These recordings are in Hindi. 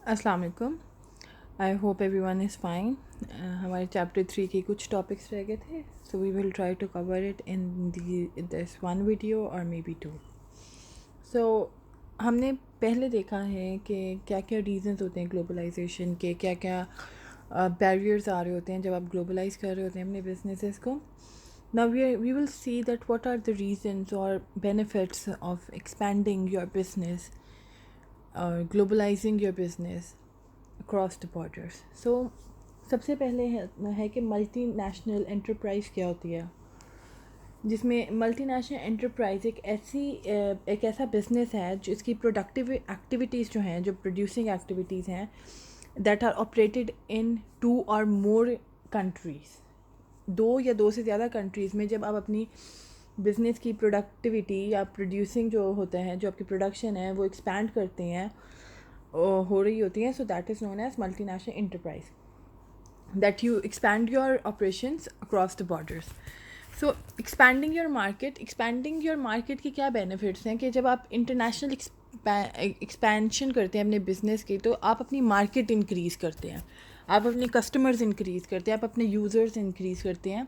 अस्सलाम वालेकुम। I hope everyone is fine. हमारे चैप्टर 3 के कुछ टॉपिक्स रह गए थे, so we will try to cover it in this one video और मे बी टू। सो हमने पहले देखा है कि क्या क्या रीज़न्स होते हैं ग्लोबलाइजेशन के, क्या क्या बैरियर्स आ रहे होते हैं जब आप ग्लोबलाइज कर रहे होते हैं अपने बिजनेसेस को। Now we will see that what are the reasons और benefits of expanding your business और globalising your business across the borders. So सबसे पहले है कि मल्टी नेशनल एंटरप्राइज क्या होती है, जिसमें मल्टी नेशनल एंटरप्राइज एक ऐसा बिजनेस है जिसकी प्रोडक्टिव एक्टिविटीज़ जो हैं, जो प्रोड्यूसिंग एक्टिविटीज़ हैं, दैट आर ऑपरेटेड इन 2 और मोर कंट्रीज़। 2 या 2 से ज़्यादा कंट्रीज़ में जब आप अपनी बिज़नेस की प्रोडक्टिविटी या प्रोड्यूसिंग जो होता है, जो आपकी प्रोडक्शन है, वो एक्सपैंड करते हैं, हो रही होती हैं, so that is known as multi national enterprise, that you expand your operations across the borders. So expanding your market की क्या बेनिफिट्स हैं कि जब आप इंटरनेशनल एक्सपेंशन करते हैं अपने बिज़नेस की, तो आप अपनी मार्केट इंक्रीज़ करते हैं, आप अपने कस्टमर्स इंक्रीज़ करते हैं, आप अपने यूज़र्स इंक्रीज़ करते हैं।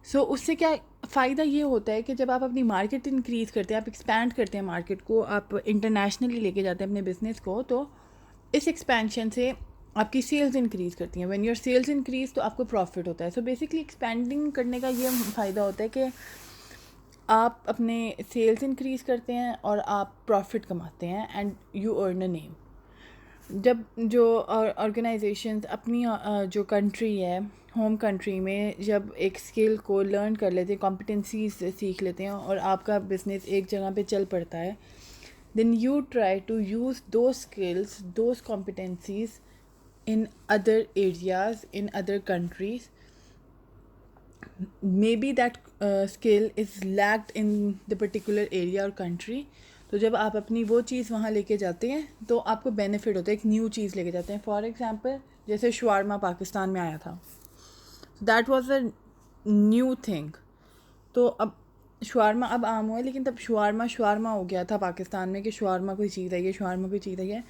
सो उससे क्या फ़ायदा ये होता है कि जब आप अपनी मार्केट इंक्रीज़ करते हैं, आप एक्सपैंड करते हैं मार्केट को, आप इंटरनेशनली लेके जाते हैं अपने बिज़नेस को, तो इस एक्सपेंशन से आपकी सेल्स इंक्रीज़ करती हैं। व्हेन योर सेल्स इंक्रीज़ तो आपको प्रॉफिट होता है। सो बेसिकली एक्सपेंडिंग करने का ये फ़ायदा होता है कि आप अपने सेल्स इंक्रीज़ करते हैं और आप प्रॉफिट कमाते हैं and you earn a name. जब जो ऑर्गेनाइजेशंस अपनी जो कंट्री है, होम कंट्री में, जब एक स्किल को लर्न कर लेते हैं, कॉम्पिटेंसीज सीख लेते हैं और आपका बिजनेस एक जगह पे चल पड़ता है, then you try to use those skills, those competencies in other areas, in other countries. Maybe that skill is lacked in the particular area or country. तो जब आप अपनी वो चीज़ वहाँ लेके जाते हैं तो आपको बेनिफिट होता है, एक न्यू चीज़ लेके जाते हैं। फॉर एग्जांपल जैसे शवारमा पाकिस्तान में आया था, that was a new thing. तो अब शवारमा अब आम हुआ है, लेकिन तब शवारमा हो गया था पाकिस्तान में कि शवारमा कोई चीज़ है, ये शवारमा कोई चीज़ है।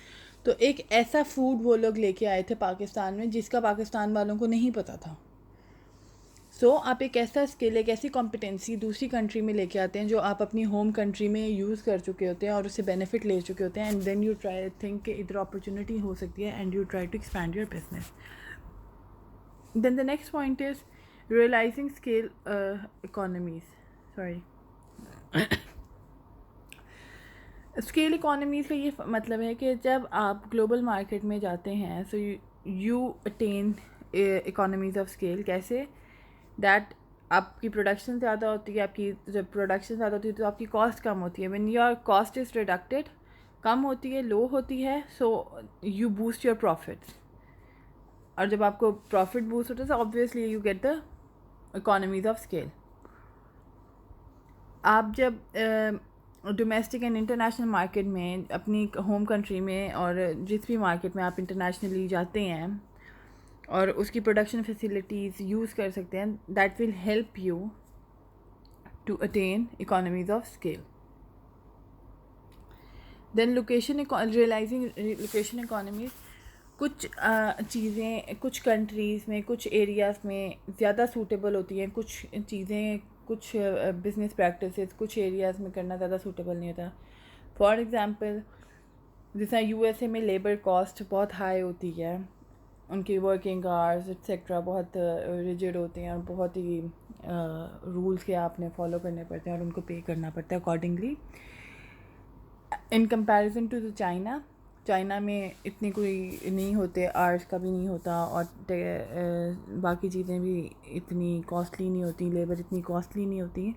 तो एक ऐसा फूड वो लोग लेके आए थे पाकिस्तान में जिसका पाकिस्तान वालों को नहीं पता था। सो आप एक ऐसा स्किल, एक ऐसी कॉम्पिटेंसी दूसरी कंट्री में लेके आते हैं जो आप अपनी होम कंट्री में यूज़ कर चुके होते हैं और उससे बेनिफिट ले चुके होते हैं, and then you try think कि इधर अपॉर्चुनिटी हो सकती है and you try to expand your business. Then the next point is realising scale economies, sorry scale economies का ये मतलब है कि जब आप ग्लोबल मार्केट में जाते हैं, so you attain economies of scale. कैसे? दैट आपकी प्रोडक्शन ज़्यादा होती है, आपकी जब प्रोडक्शन ज़्यादा होती है तो आपकी कॉस्ट कम होती है। व्हेन योर कॉस्ट इज़ रिडक्टेड, कम होती है, लो होती है, so you boost your profits. और जब आपको प्रॉफिट बूस्ट होता है, तो obviously you get the economies of scale. आप जब डोमेस्टिक एंड इंटरनेशनल मार्केट में, अपनी होम कंट्री में और जिस भी मार्केट में आप इंटरनेशनली जाते हैं और उसकी प्रोडक्शन फैसिलिटीज़ यूज़ कर सकते हैं, that will help you to attain economies of scale. Then realising location economies, कुछ चीज़ें कुछ कंट्रीज़ में, कुछ एरियाज़ में ज़्यादा सूटेबल होती हैं, कुछ चीज़ें, कुछ बिज़नेस प्रैक्टिसेस कुछ एरियाज़ में करना ज़्यादा सूटेबल नहीं होता। फॉर एग्ज़ाम्पल जैसा यूएसए में लेबर कॉस्ट बहुत हाई होती है, उनकी वर्किंग आवर्स एक्सेट्रा बहुत रिजिड होते हैं और बहुत ही रूल्स के आपने फॉलो करने पड़ते हैं और उनको पे करना पड़ता है accordingly. In comparison to the China में इतनी कोई नहीं होते, आर्ट्स का भी नहीं होता और बाकी चीज़ें भी इतनी कॉस्टली नहीं होती, लेबर इतनी कॉस्टली नहीं होती।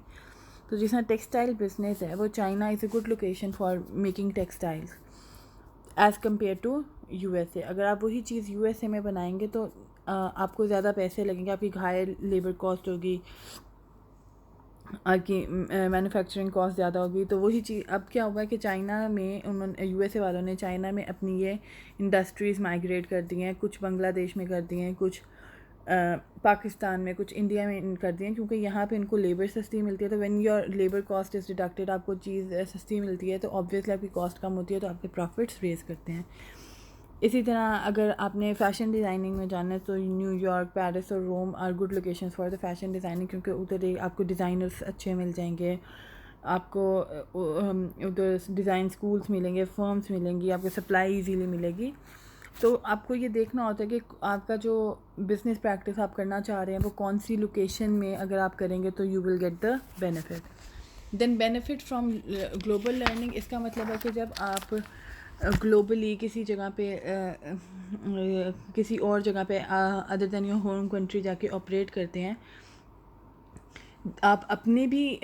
तो जिस तरह टेक्सटाइल बिजनेस है, वो China is a good location for making textiles as compare to USA. अगर आप वही चीज़ यूएसए में बनाएंगे तो आपको ज़्यादा पैसे लगेंगे, आपकी हाई लेबर कॉस्ट होगी, आपकी मैन्युफैक्चरिंग कॉस्ट ज़्यादा होगी। तो वही चीज़ अब क्या हुआ है कि चाइना में उन्होंने, यूएसए वालों ने चाइना में अपनी ये इंडस्ट्रीज़ माइग्रेट कर दी हैं, कुछ बांग्लादेश में कर दी हैं, कुछ पाकिस्तान में, कुछ इंडिया में कर दी हैं, क्योंकि यहाँ पे इनको लेबर सस्ती मिलती है। तो when your labour cost is deducted, आपको चीज़ सस्ती मिलती है, तो ऑब्वियसली आपकी कॉस्ट कम होती है, तो आपके प्रॉफिट्स रेज करते हैं। इसी तरह अगर आपने फ़ैशन डिज़ाइनिंग में जाना है तो न्यूयॉर्क, पेरिस और Rome are good locations for the fashion designing, क्योंकि उधर आपको डिज़ाइनर्स अच्छे मिल जाएंगे, आपको उधर डिज़ाइन स्कूल्स मिलेंगे, फर्म्स मिलेंगी, आपको सप्लाई इजीली मिलेगी। तो आपको ये देखना होता है कि आपका जो बिज़नेस प्रैक्टिस आप करना चाह रहे हैं वो कौन सी लोकेशन में अगर आप करेंगे तो you will get the benefit. Then benefit from global learning, इसका मतलब है कि जब आप ग्लोबली किसी जगह पे किसी और जगह पे other than your home country जाके ऑपरेट करते हैं, आप अपने भी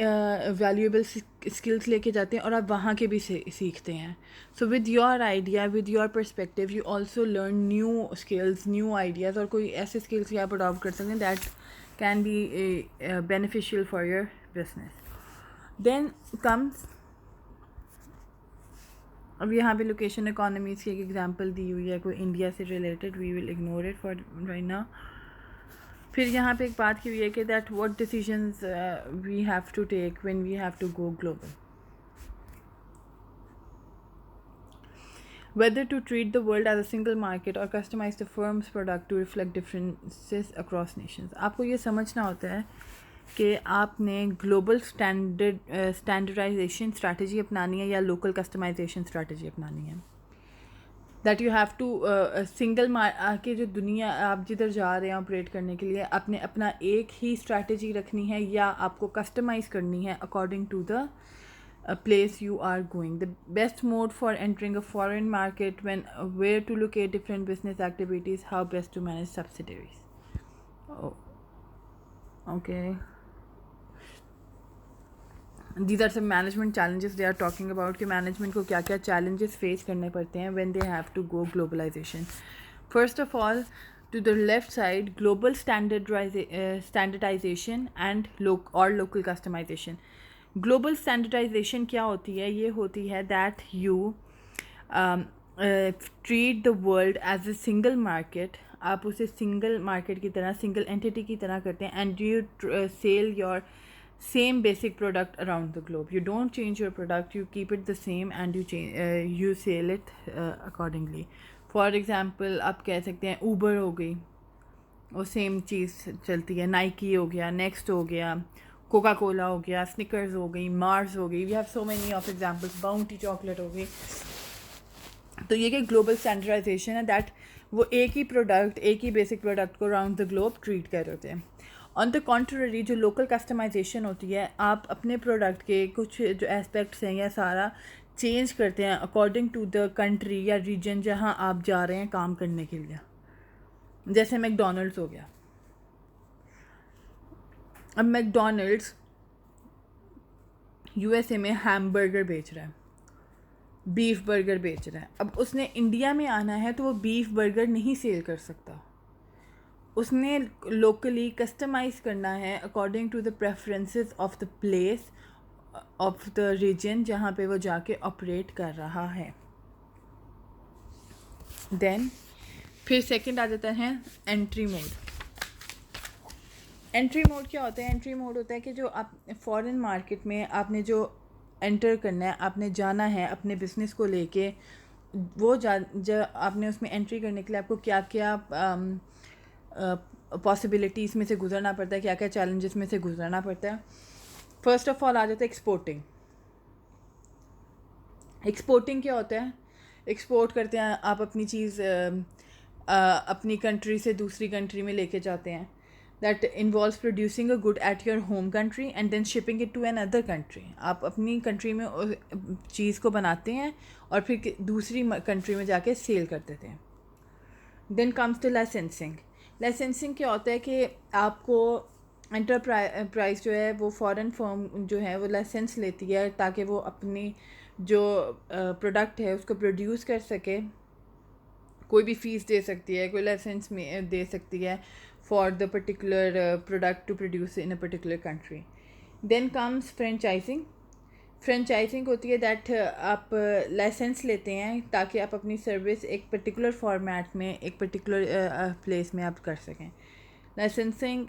वैल्यूएबल स्किल्स लेके जाते हैं और आप वहाँ के भी सीखते हैं। So with your idea, with your perspective, you also learn new skills, new ideas, और कोई ऐसे स्किल्स भी आप अडॉप्ट कर सकते हैं that can be beneficial for your business. Then comes, अब यहाँ पे लोकेशन इकोनॉमीज़ की एक एग्जांपल दी हुई है कोई इंडिया से related, we will ignore it for right now. फिर यहाँ पे एक बात की हुई है कि that what decisions we have to take when we have to go global, whether to treat the world as a single market or customize the firm's product to reflect differences across nations। आपको ये समझना होता है कि आपने ग्लोबल स्टैंडर्डाइजेशन स्ट्रैटेजी अपनानी है या लोकल कस्टमाइजेशन स्ट्रैटेजी अपनानी है। That you have to single के जो दुनिया आप जिधर जा रहे हैं ऑपरेट करने के लिए, आपने अपना एक ही स्ट्रैटेजी रखनी है या आपको कस्टमाइज़ करनी है according to the place you are going। The best mode for entering a foreign market, when where to locate different business activities, how best to manage subsidiaries। Oh, okay, these are some management challenges they are talking about कि management को क्या क्या challenges face करने पड़ते हैं when they have to go globalization। First of all, to the left side, global standardization and local customization। Global standardisation क्या होती है? ये होती है that you treat the world as a single market, आप उसे सिंगल मार्केट की तरह, सिंगल एंटिटी की तरह करते हैं, and you sell your same basic product around the globe. You don't change your product, you keep it the same and you sell it accordingly. For example आप कह सकते हैं ऊबर हो गई, वो सेम चीज़ चलती है, नाइकी हो गया, नेक्स्ट हो गया, कोका कोला हो गया, स्निकर्स हो गई, मार्स हो गई, we have so many of examples, Bounty chocolate हो गई। तो ये कि ग्लोबल स्टैंडर्डाइजेशन है दैट वो एक ही प्रोडक्ट, एक ही बेसिक प्रोडक्ट को अराउंड द ग्लोब ट्रीट कर रहे हैं। ऑन द कॉन्ट्ररी, जो लोकल कस्टमाइजेशन होती है, आप अपने प्रोडक्ट के कुछ जो एस्पेक्ट्स हैं या सारा चेंज करते हैं अकॉर्डिंग टू द कंट्री या रीजन जहाँ आप जा रहे हैं काम करने के लिए। जैसे मैकडोनल्ड्स हो गया, अब मैकडोनल्ड्स यूएसए में हैमबर्गर बेच रहा है, बीफ बर्गर बेच रहा है। अब उसने इंडिया में आना है तो वो बीफ बर्गर नहीं सेल कर सकता, उसने लोकली कस्टमाइज़ करना है according to the preferences of the place of the region जहाँ पे वो जाके ऑपरेट कर रहा है। देन फिर सेकंड आ जाता है एंट्री मोड। एंट्री मोड क्या होता है? एंट्री मोड होता है कि जो आप फॉरेन मार्केट में आपने जो एंटर करना है, आपने जाना है अपने बिज़नेस को लेके, वो जब आपने उसमें एंट्री करने के लिए आपको क्या क्या पॉसिबिलिटीज़ में से गुजरना पड़ता है, क्या क्या चैलेंजेस में से गुजरना पड़ता है। फर्स्ट ऑफ ऑल आ जाता है एक्सपोर्टिंग। एक्सपोर्टिंग क्या होता है? एक्सपोर्ट करते हैं आप अपनी चीज़ अपनी कंट्री से दूसरी कंट्री में लेके जाते हैं। That involves producing a good at your home country and then shipping it to another country. आप अपनी कंट्री में चीज़ को बनाते हैं और फिर दूसरी कंट्री में जाके सेल कर देते हैं। Then comes to licensing. Licensing क्या होता है कि आपको एंटरप्राइज जो है वो फॉरेन फर्म जो है वो लाइसेंस लेती है ताकि वो अपनी जो प्रोडक्ट है उसको प्रोड्यूस कर सके। कोई भी फ़ीस दे सकती है, कोई लाइसेंस में दे सकती है for the particular product to produce in a particular country. Then comes franchising. Franchising होती है दैट आप लाइसेंस लेते हैं ताकि आप अपनी सर्विस एक पर्टिकुलर फॉर्मेट में एक पर्टिकुलर प्लेस में आप कर सकें। Licensing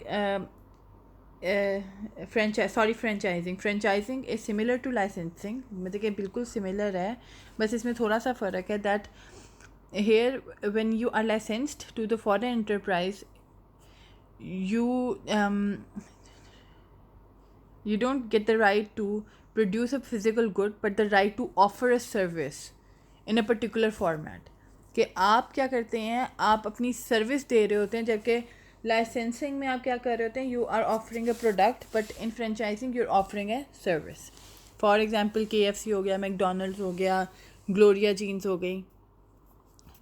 franchising is similar to licensing, मतलब कि बिल्कुल सिमिलर है, बस इसमें थोड़ा सा फ़र्क है that here when you are licensed to the foreign enterprise, you you don't get the right to produce a physical good but the right to offer a service in a particular format. कि आप क्या करते हैं, आप अपनी सर्विस दे रहे होते हैं, जबकि लाइसेंसिंग में आप क्या कर रहे होते हैं, you are offering a product, but in franchising you are offering a service. For example KFC हो गया, मैकडोनल्ड्स हो गया, ग्लोरिया जीन्स हो गई.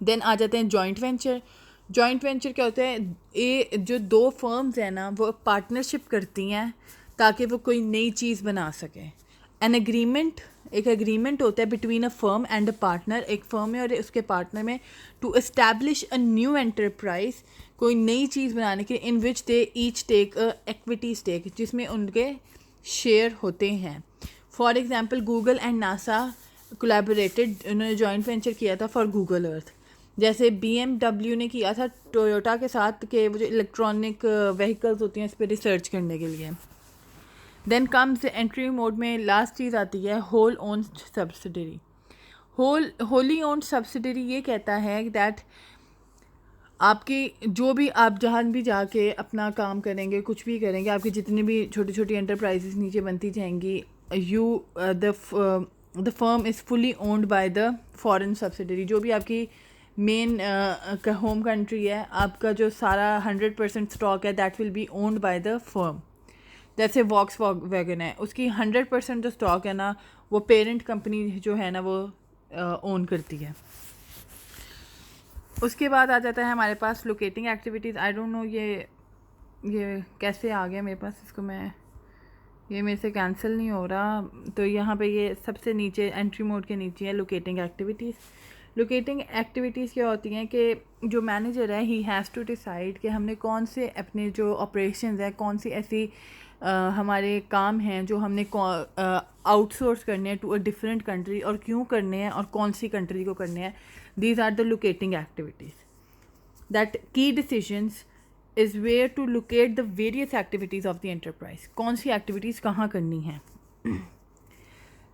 देन आ जाते हैं जॉइंट वेंचर. जॉइंट वेंचर क्या होता है, ये जो दो फर्म्स हैं ना वो पार्टनरशिप करती हैं ताकि वो कोई नई चीज़ बना सके. एन एग्रीमेंट, एक एग्रीमेंट होता है between a firm and a partner, एक फर्म में और उसके पार्टनर में, to establish a new enterprise, कोई नई चीज़ बनाने के, in which they each take a equity stake, जिसमें उनके शेयर होते हैं. For example Google and NASA collaborated, उन्होंने जॉइंट वेंचर किया था फॉर गूगल अर्थ. जैसे BMW ने किया था टोयोटा के साथ कि वो जो इलेक्ट्रॉनिक व्हीकल्स होती हैं इस पर रिसर्च करने के लिए. देन कम्स एंट्री मोड में लास्ट चीज़ आती है whole own subsidiary. Wholly own subsidiary ये कहता है दैट आपकी जो भी आप जहाँ भी जाके अपना काम करेंगे, कुछ भी करेंगे, आपकी जितनी भी छोटी छोटी एंटरप्राइजेस नीचे बनती जाएंगी, the firm is fully owned by the foreign subsidiary. जो भी आपकी मेन होम कंट्री है, आपका जो सारा 100% स्टॉक है, that will be owned by the firm. जैसे वॉक्स वैगन है, उसकी 100% जो स्टॉक है ना वो पेरेंट कंपनी जो है ना वो ओन करती है. उसके बाद आ जाता है हमारे पास locating activities. I don't know ये कैसे आ गया मेरे पास, इसको मैं, ये मेरे से कैंसिल नहीं हो रहा. तो यहाँ पे ये सबसे नीचे एंट्री मोड के नीचे है लोकेटिंग एक्टिविटीज़. लोकेटिंग एक्टिविटीज़ क्या होती हैं कि जो मैनेजर है ही हैज़ टू डिसाइड कि हमने कौन से अपने जो ऑपरेशंस हैं, कौन सी ऐसी हमारे काम हैं जो हमने आउटसोर्स करने हैं टू अ डिफरेंट कंट्री, और क्यों करने हैं और कौन सी कंट्री को करने हैं. These are the locating activities. That की decisions is where to locate the various activities of the enterprise. कौन सी एक्टिविटीज़ कहाँ करनी है.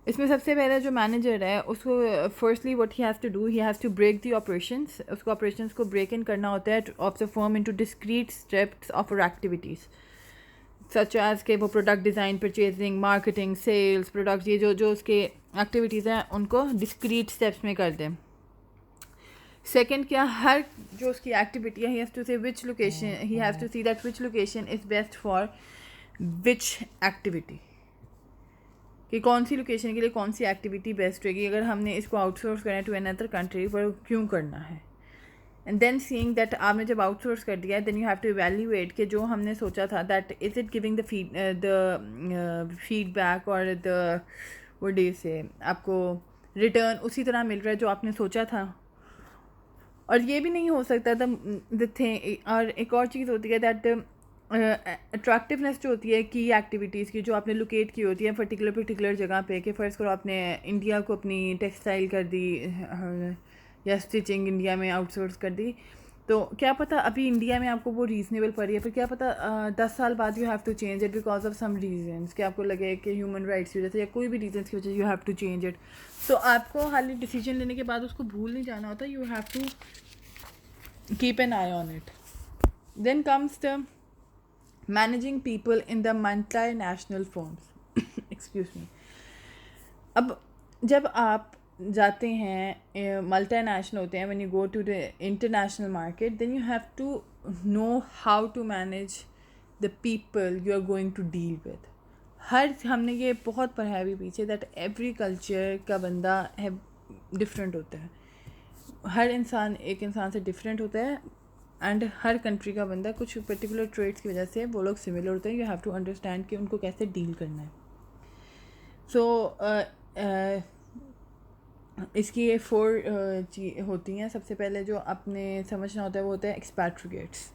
इसमें सबसे पहले जो मैनेजर है उसको firstly what he has to do, he has to break the operations. उसको ऑपरेशंस को ब्रेक इन करना होता है of the firm into discrete steps of activities, such as के वो product design, purchasing, marketing, sales, product, ये जो उसके एक्टिविटीज़ हैं उनको डिस्क्रीट स्टेप्स में कर दें. सेकेंड क्या, हर जो उसकी एक्टिविटी है, ही has to say which location, he has to see that which location is best for which activity, कि कौन सी लोकेशन के लिए कौन सी एक्टिविटी बेस्ट रहेगी. अगर हमने इसको आउटसोर्स करना है टू अनदर कंट्री, पर क्यों करना है. एंड देन सीइंग दैट आपने जब आउटसोर्स कर दिया है, then you have to evaluate कि जो हमने सोचा था that is it giving the feedback और the what do you say, आपको रिटर्न उसी तरह मिल रहा है जो आपने सोचा था. और ये भी नहीं हो सकता द थिंग, और एक और चीज़ होती है दैट अट्रैक्टिवनेस जो होती है की एक्टिविटीज़ की, जो आपने लोकेट की होती है पर्टिकुलर जगह पे, कि फ़र्ज़ करो आपने इंडिया को अपनी टेक्सटाइल कर दी या स्टिचिंग इंडिया में आउटसोर्स कर दी, तो क्या पता अभी इंडिया में आपको वो रीज़नेबल पड़ रही है, फिर क्या पता 10 साल बाद you have to change it because of some reasons, कि आपको लगे कि ह्यूमन राइट्स की वजह से या कोई भी रीजन की वजह से you have to change it. तो आपको हाल ही डिसीजन लेने के बाद उसको भूल नहीं जाना होता, you have to keep an eye on it. Then comes the managing people in the multinational firms. Excuse me. अब जब आप जाते हैं मल्टीनेशनल होते हैं, when you go to the international market, then you have to know how to manage the people you are going to deal with. हमने ये बहुत पढ़ा है अभी पीछे दैट एवरी कल्चर का बंदा है डिफरेंट होता है, हर इंसान एक इंसान से डिफरेंट होता है, एंड हर कंट्री का बंदा कुछ पर्टिकुलर ट्रेड्स की वजह से वो लोग सिमिलर होते हैं. यू हैव टू अंडरस्टैंड कि उनको कैसे डील करना है. सो इसकी ये 4 चीज़ होती हैं. सबसे पहले जो आपने समझना होता है वो होता है एक्सपैट्रिएट्स.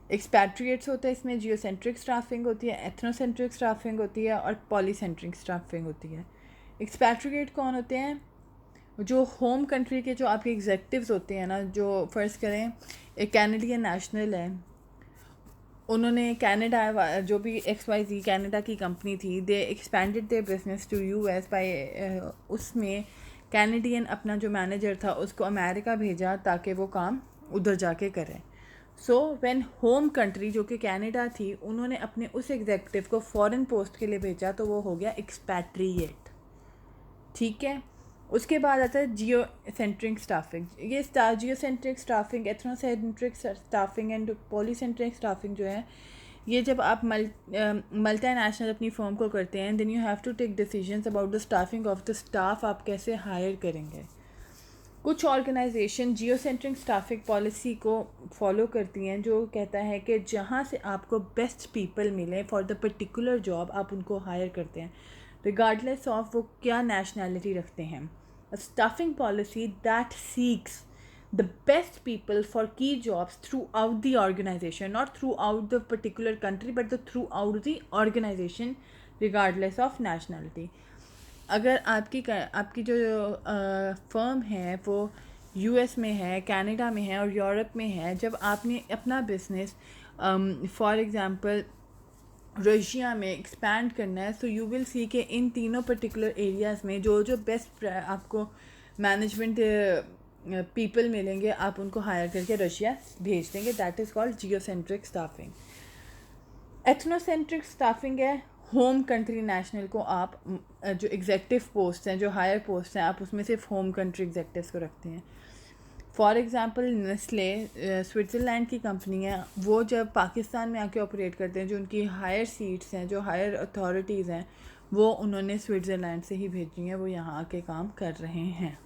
एक्सपैट्रिएट्स होता है, इसमें जियोसेंट्रिक स्टाफिंग होती है, एथनोसेंट्रिक स्टाफिंग होती है और पॉलीसेंट्रिक स्टाफिंग होती है. एक्सपैट्रिएट कौन होते हैं, जो होम कंट्री के जो आपके एग्जेक्टिव्स होते हैं ना, जो फ़र्ज़ करें एक कैनेडियन नेशनल है, उन्होंने कनाडा, जो भी XYZ कनाडा की कंपनी थी, they expanded their business to US by, उसमें कैनेडियन अपना जो मैनेजर था उसको अमेरिका भेजा ताकि वो काम उधर जाके करें। सो व्हेन होम कंट्री जो कि कनाडा थी, उन्होंने अपने उस एग्जेक्टिव को फॉरेन पोस्ट के लिए भेजा तो वो हो गया एक्सपैट्रिएट। ठीक है, उसके बाद आता है जियो सेंट्रिक स्टाफिंग। ये geo centric staffing, ethnocentric staffing and polycentric staffing जो है, ये जब आप मल्टी नेशनल अपनी फर्म को करते हैं, then you have to take decisions about the staffing of the staff, आप कैसे हायर करेंगे। कुछ ऑर्गेनाइजेशन जियो सेंट्रिक स्टाफिंग पॉलिसी को फॉलो करती हैं, जो कहता है कि जहाँ से आपको बेस्ट पीपल मिले फॉर द पर्टिकुलर जॉब, आप उनको हायर करते हैं रिगार्डलेस ऑफ वो क्या नेशनैलिटी रखते हैं। A staffing policy that seeks the best people for key jobs throughout the organization, not throughout the particular country but throughout the organization regardless of nationality. अगर आपकी जो फर्म है वो यूएस में है, कनाडा में है और यूरोप में है, जब आपने अपना बिजनेस फॉर एग्ज़ाम्पल रशिया में एक्सपैंड करना है, सो यू विल सी के इन तीनों पर्टिकुलर एरियाज़ में जो बेस्ट आपको मैनेजमेंट पीपल मिलेंगे, आप उनको हायर करके रशिया भेज देंगे। That is called geocentric staffing. Ethnocentric staffing है, होम कंट्री नेशनल को आप जो एग्जेक्टिव पोस्ट हैं, जो हायर पोस्ट हैं, आप उसमें सिर्फ होम कंट्री एग्जेक्टिव्स को रखते हैं। फॉर एग्ज़ाम्पल नेस्ले स्विट्ज़रलैंड की कंपनी है, वो जब पाकिस्तान में आके ऑपरेट करते हैं, जो उनकी हायर सीट्स हैं, जो हायर अथॉरिटीज़ हैं, वो उन्होंने स्विट्ज़रलैंड से ही भेजी हैं, वो यहाँ आके काम कर रहे हैं।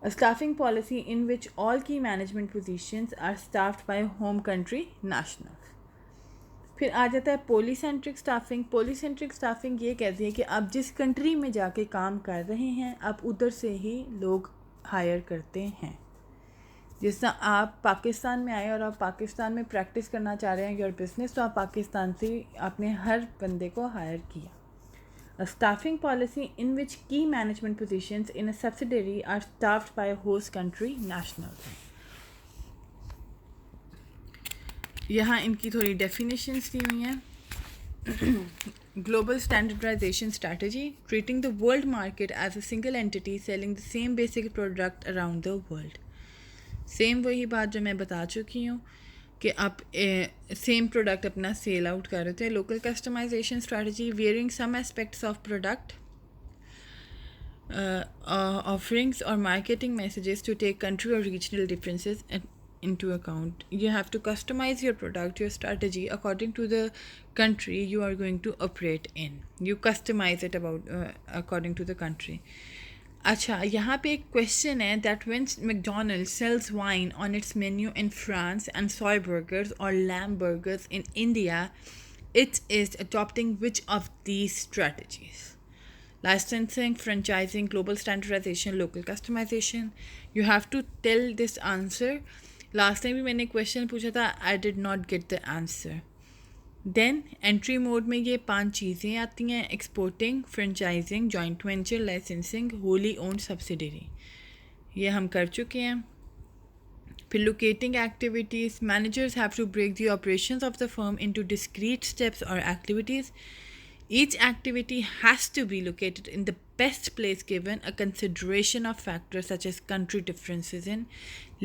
A staffing policy in which all key management positions are staffed by home country nationals. फिर आ जाता है पॉलीसेंट्रिक स्टाफिंग। पॉलीसेंट्रिक स्टाफिंग ये कहती है कि आप जिस कंट्री में जाके काम कर रहे हैं, आप उधर से ही लोग हायर करते हैं। जिस तरह आप पाकिस्तान में आए और आप पाकिस्तान में प्रैक्टिस करना चाह रहे हैं योर बिजनेस, तो आप पाकिस्तान से आपने हर बंदे को हायर किया। A staffing policy in which key management positions in a subsidiary are staffed by a host country nationals. यहाँ इनकी थोड़ी definitions दी हुई हैं। Global standardization strategy, treating the world market as a single entity selling the same basic product around the world. Same वही बात जो मैं बता चुकी हूँ कि आप सेम प्रोडक्ट अपना सेल आउट कर रहे थे। Local customisation strategy, varying some aspects of product offerings और marketing messages to take country और regional differences into account. You have to customize your product, your strategy according to the country you are going to operate in. You customize it according to the country. अच्छा, यहाँ पे एक क्वेश्चन है that when McDonald's sells wine on its menu in France and soy burgers or lamb burgers in India, it is adopting which of these strategies? Licensing, franchising, global standardization, local customization. You have to tell this answer. Last time भी मैंने क्वेश्चन पूछा था, I did not get the answer. Then entry mode में ये 5 चीज़ें आती हैं: exporting, franchising, joint venture, licensing, wholly owned subsidiary. ये हम कर चुके हैं। फिर locating activities, managers have to break the operations of the firm into discrete steps और activities. Each activity has to be located in the best place given a consideration of factors such as country differences in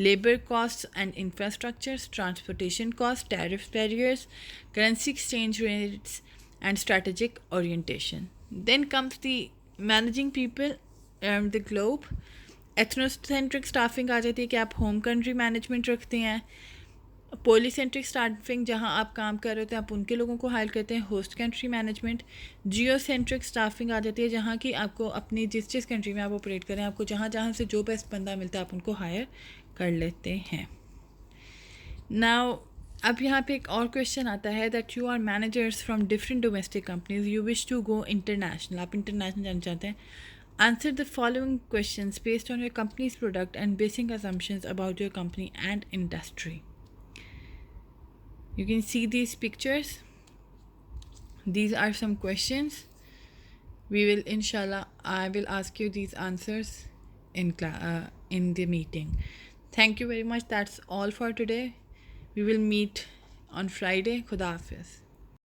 labor costs and infrastructures, transportation costs, tariff barriers, currency exchange rates, and strategic orientation. Then comes the managing people around the globe. Ethnocentric staffing आ जाती है कि आप home country management रखते हैं। पॉलीसेंट्रिक स्टाफिंग, जहाँ आप काम कर रहे होते हैं, आप उनके लोगों को हायर करते हैं, host country management. Geocentric staffing आ जाती है जहाँ कि आपको अपनी जिस कंट्री में आप ऑपरेट करें, आपको जहाँ से जो बेस्ट बंदा मिलता है आप उनको हायर कर लेते हैं। नाउ अब यहाँ पे एक और क्वेश्चन आता है that you are managers from different domestic companies, you wish to go international, आप इंटरनेशनल जाना चाहते हैं। Answer the following questions based on your companies product and basic assumptions about your company and industry. You can see these pictures. These are some questions. We will, inshallah, I will ask you these answers in the meeting. Thank you very much. That's all for today. We will meet on Friday. Khuda Hafiz.